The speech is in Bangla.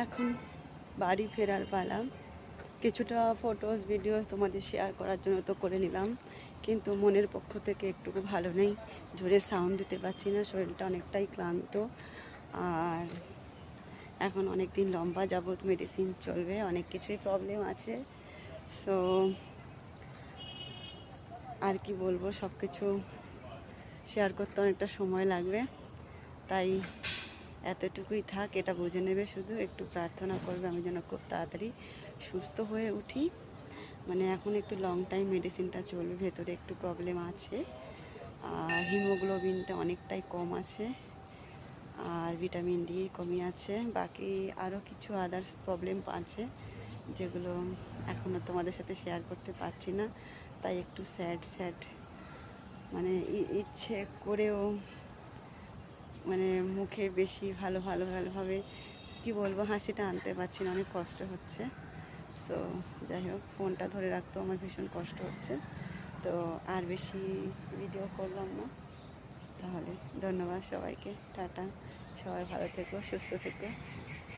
এখন বাড়ি ফেরার পালা। কিছুটা ফটোস ভিডিওস তোমাদের শেয়ার করার জন্য তো করে নিলাম, কিন্তু মনের পক্ষ থেকে একটুকু ভালো নেই, জোরে সাউন্ড দিতে পারছি না, শরীরটা অনেকটাই ক্লান্ত। আর এখন অনেক দিন লম্বা যাবত মেডিসিন চলবে, অনেক কিছুই প্রবলেম আছে। সো আর কি বলবো, সব কিছু শেয়ার করতে অনেকটা সময় লাগবে, তাই এতটুকুই থাক, এটা বুঝে নেবে। শুধু একটু প্রার্থনা করবে আমি যেন খুব তাড়াতাড়ি সুস্থ হয়ে উঠি। মানে এখন একটু লং টাইম মেডিসিনটা চলবে, ভেতরে একটু প্রবলেম আছে, আর হিমোগ্লোবিনটা অনেকটাই কম আছে, আর ভিটামিন ডি কমই আছে, বাকি আরও কিছু আদার্স প্রবলেম আছে যেগুলো এখনও তোমাদের সাথে শেয়ার করতে পারছি না। তাই একটু স্যাড মানে ইচ্ছে করেও মানে মুখে বেশি ভালোভাবে কি বলবো, হাসিটা আনতে পারছি না, অনেক কষ্ট হচ্ছে। সো যাই হোক, ফোনটা ধরে রাখতেও আমার ভীষণ কষ্ট হচ্ছে। তো আর বেশি ভিডিও করলাম না, তাহলে ধন্যবাদ সবাইকে, টাটা। সবাই ভালো থেকো, সুস্থ থেকো।